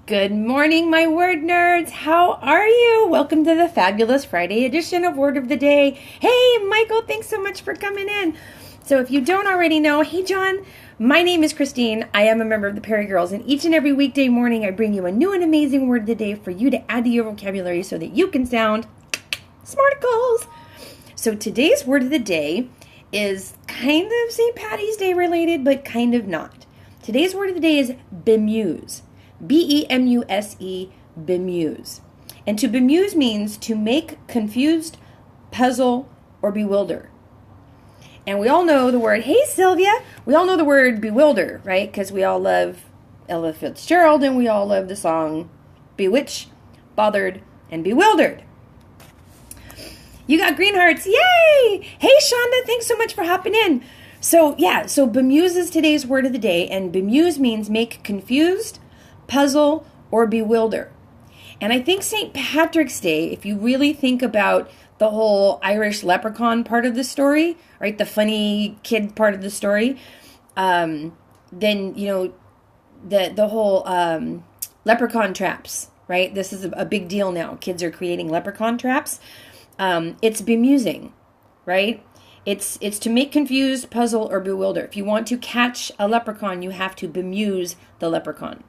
Good morning, my word nerds. How are you? Welcome to the fabulous Friday edition of Word of the Day. Hey, Michael, thanks so much for coming in. So if you don't already know, hey, John, my name is Christine. I am a member of the Perry Girls, and each and every weekday morning I bring you a new and amazing word of the day for you to add to your vocabulary so that you can sound smarticles. So today's word of the day is kind of St. Patty's Day related, but kind of not. Today's word of the day is bemuse. B-E-M-U-S-E, bemuse. And to bemuse means to make confused, puzzle, or bewilder. And we all know the word, hey Sylvia, we all know the word bewilder, right? Because we all love Ella Fitzgerald and we all love the song Bewitched, Bothered, and Bewildered. You got green hearts, yay! Hey Shonda, thanks so much for hopping in. So bemuse is today's word of the day, and bemuse means make confused, puzzle, or bewilder. And I think St. Patrick's Day, if you really think about the whole Irish leprechaun part of the story, right, the funny kid part of the story, then, you know, the whole leprechaun traps, right? This is a big deal now. Kids are creating leprechaun traps. It's bemusing, right? It's to make confused, puzzle, or bewilder. If you want to catch a leprechaun, you have to bemuse the leprechaun.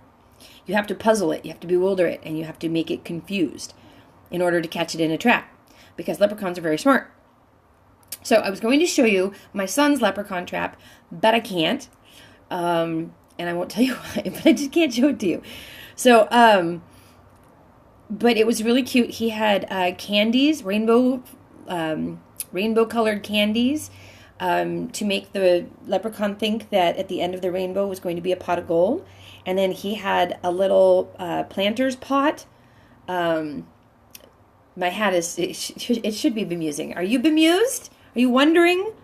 You have to puzzle it, you have to bewilder it, and you have to make it confused in order to catch it in a trap, because leprechauns are very smart. So I was going to show you my son's leprechaun trap, but I can't, and I won't tell you why, but I just can't show it to you. So, but it was really cute. He had candies, rainbow-colored candies, to make the leprechaun think that at the end of the rainbow was going to be a pot of gold. And then he had a little planter's pot. My hat is, it should be bemusing. Are you bemused? Are you wondering?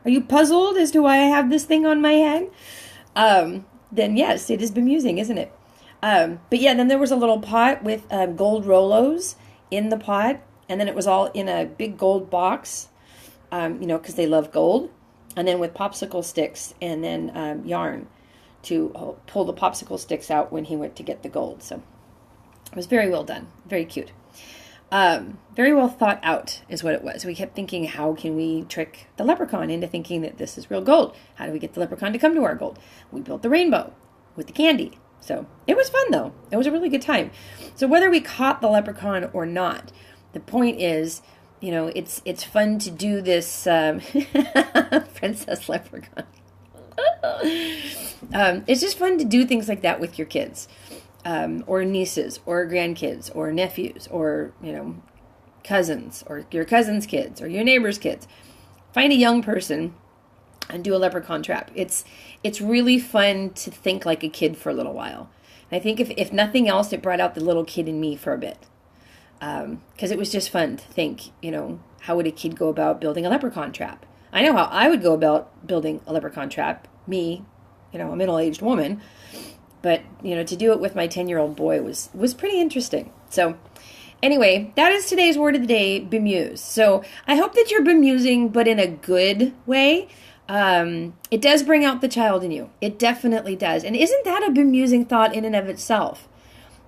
Are you puzzled as to why I have this thing on my head? Then yes, it is bemusing, isn't it? But yeah, then there was a little pot with gold Rolos in the pot. And then it was all in a big gold box, because they love gold. And then with popsicle sticks and then yarn to pull the popsicle sticks out when he went to get the gold. So it was very well done. Very cute. Very well thought out is what it was. We kept thinking, how can we trick the leprechaun into thinking that this is real gold? How do we get the leprechaun to come to our gold? We built the rainbow with the candy. So it was fun, though. It was a really good time. So whether we caught the leprechaun or not, the point is, it's fun to do this princess leprechaun. It's just fun to do things like that with your kids, or nieces, or grandkids, or nephews, or, cousins, or your cousin's kids, or your neighbor's kids. Find a young person and do a leprechaun trap. It's really fun to think like a kid for a little while. And I think if nothing else, it brought out the little kid in me for a bit. Because it was just fun to think, how would a kid go about building a leprechaun trap? I know how I would go about building a leprechaun trap. Me, a middle-aged woman. But, to do it with my 10-year-old boy was pretty interesting. So, anyway, that is today's word of the day, bemuse. So, I hope that you're bemusing, but in a good way. It does bring out the child in you. It definitely does. And isn't that a bemusing thought in and of itself?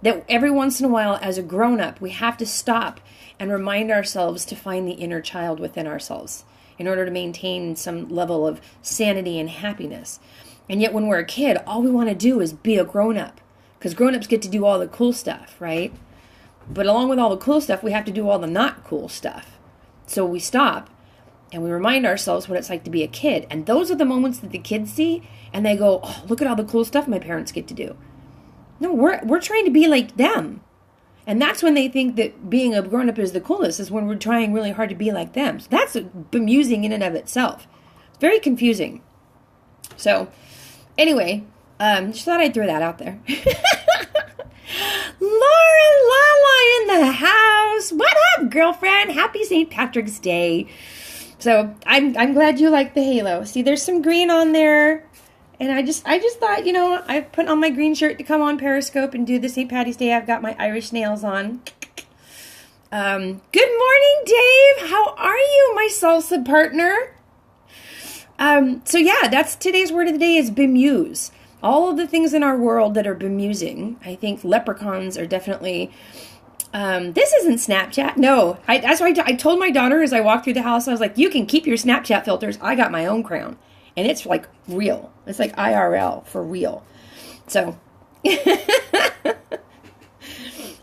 That every once in a while, as a grown-up, we have to stop and remind ourselves to find the inner child within ourselves in order to maintain some level of sanity and happiness. And yet when we're a kid, all we want to do is be a grown-up, because grown-ups get to do all the cool stuff, right? But along with all the cool stuff, we have to do all the not cool stuff. So we stop and we remind ourselves what it's like to be a kid. And those are the moments that the kids see and they go, oh, look at all the cool stuff my parents get to do. No, we're trying to be like them. And that's when they think that being a grown-up is the coolest, is when we're trying really hard to be like them. So that's bemusing in and of itself. It's very confusing. So, anyway, just thought I'd throw that out there. Laura Lala in the house. What up, girlfriend? Happy St. Patrick's Day. So, I'm glad you like the halo. See, there's some green on there. And I just thought, I put on my green shirt to come on Periscope and do the St. Patty's Day. I've got my Irish nails on. Good morning, Dave. How are you, my salsa partner? So yeah, that's today's word of the day is bemuse. all of the things in our world that are bemusing. I think leprechauns are definitely... this isn't Snapchat. No, that's why I told my daughter as I walked through the house, I was like, you can keep your Snapchat filters. I got my own crown. And it's like real. It's like IRL for real. So, and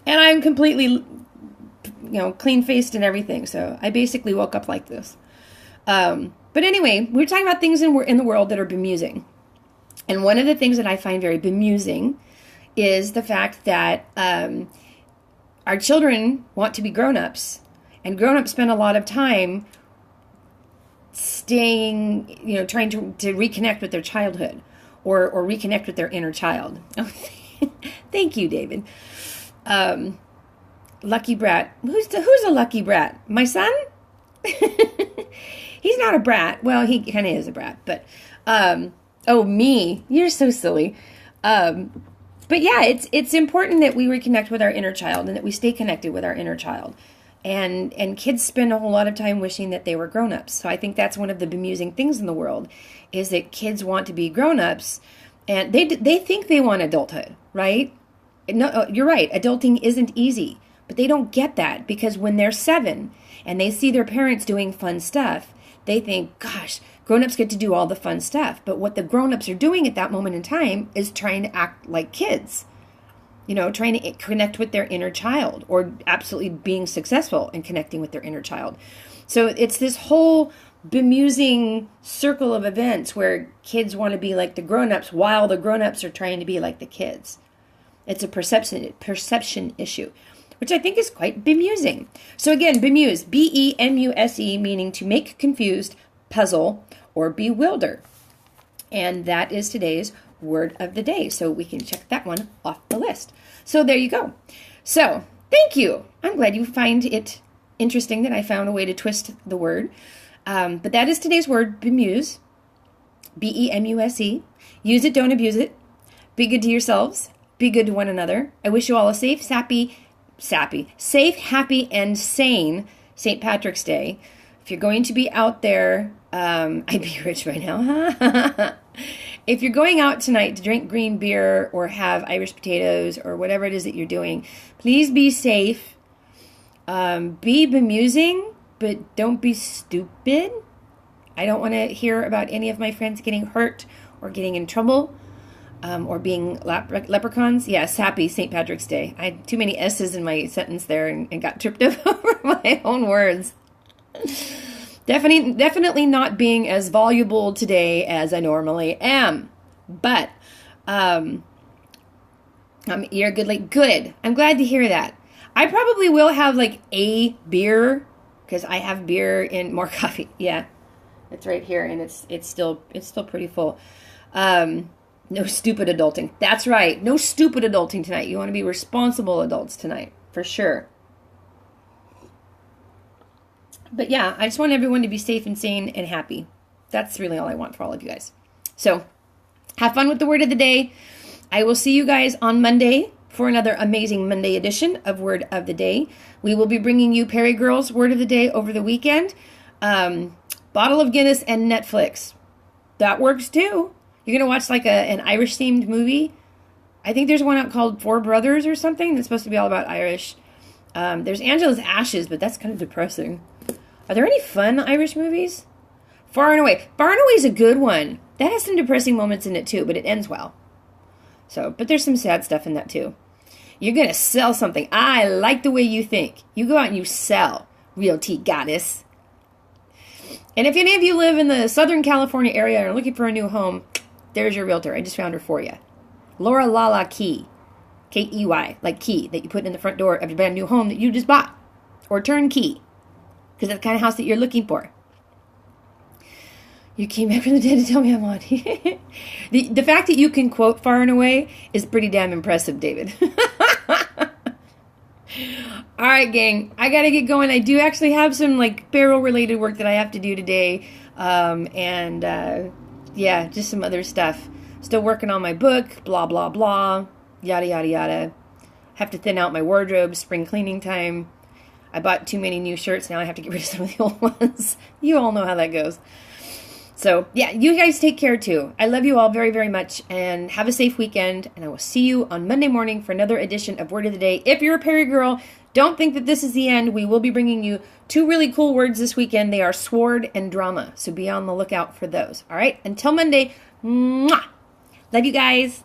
I'm completely, clean-faced and everything. So I basically woke up like this. But anyway, we're talking about things in the world that are bemusing. And one of the things that I find very bemusing is the fact that our children want to be grown-ups, and grown-ups spend a lot of time staying, trying to reconnect with their childhood or reconnect with their inner child. Oh, thank you, David. Lucky brat. Who's a lucky brat? My son? He's not a brat. Well, he kind of is a brat, but, oh, me. You're so silly. But yeah, it's important that we reconnect with our inner child and that we stay connected with our inner child. And kids spend a whole lot of time wishing that they were grown-ups. So I think that's one of the bemusing things in the world, is that kids want to be grown-ups, and they think they want adulthood, right? No, you're right. Adulting isn't easy, but they don't get that, because when they're 7 and they see their parents doing fun stuff, they think, gosh, grown-ups get to do all the fun stuff. But what the grown-ups are doing at that moment in time is trying to act like kids, trying to connect with their inner child, or absolutely being successful in connecting with their inner child. So it's this whole bemusing circle of events where kids want to be like the grown-ups while the grown-ups are trying to be like the kids. It's a perception issue, which I think is quite bemusing. So again, bemuse, B-E-M-U-S-E, meaning to make confused, puzzle, or bewilder. And that is today's word of the day. So we can check that one off the list. So there you go. So thank you. I'm glad you find it interesting that I found a way to twist the word. But that is today's word, bemuse, B-E-M-U-S-E. Use it, don't abuse it. Be good to yourselves. Be good to one another. I wish you all a safe, happy, and sane St. Patrick's Day. If you're going to be out there, I'd be rich by now. If you're going out tonight to drink green beer or have Irish potatoes or whatever it is that you're doing, please be safe. Be bemusing, but don't be stupid. I don't want to hear about any of my friends getting hurt or getting in trouble, or being leprechauns. Yes, happy St. Patrick's Day. I had too many S's in my sentence there and got tripped up over my own words. Definitely not being as voluble today as I normally am. But you're good. I'm glad to hear that. I probably will have like a beer, because I have beer in more coffee. Yeah, it's right here, and it's still pretty full. No stupid adulting. That's right. No stupid adulting tonight. You want to be responsible adults tonight, for sure. But yeah, I just want everyone to be safe and sane and happy. That's really all I want for all of you guys. So have fun with the word of the day. I will see you guys on Monday for another amazing Monday edition of Word of the Day. We will be bringing you Perry Girls Word of the Day over the weekend. Bottle of Guinness and Netflix. That works too. You're going to watch like an Irish-themed movie. I think there's one out called Four Brothers or something that's supposed to be all about Irish. There's Angela's Ashes, but that's kind of depressing. Are there any fun Irish movies? Far and Away. Far and Away is a good one. That has some depressing moments in it too, but it ends well. But there's some sad stuff in that too. You're going to sell something. I like the way you think. You go out and you sell. Realty goddess. And if any of you live in the Southern California area and are looking for a new home, there's your realtor. I just found her for you. Laura Lala Key. K-E-Y. Like key that you put in the front door of your brand new home that you just bought. Or turnkey. Because that's the kind of house that you're looking for. You came back from the dead to tell me I'm on. The fact that you can quote Far and Away is pretty damn impressive, David. All right, gang. I got to get going. I do actually have some barrel-related work that I have to do today. Yeah, just some other stuff. Still working on my book. Blah, blah, blah. Yada, yada, yada. Have to thin out my wardrobe. Spring cleaning time. I bought too many new shirts. Now I have to get rid of some of the old ones. You all know how that goes. So, yeah, you guys take care too. I love you all very, very much, and have a safe weekend. And I will see you on Monday morning for another edition of Word of the Day. If you're a Perry girl, don't think that this is the end. We will be bringing you 2 really cool words this weekend. They are sword and drama. So be on the lookout for those. All right, until Monday, mwah! Love you guys.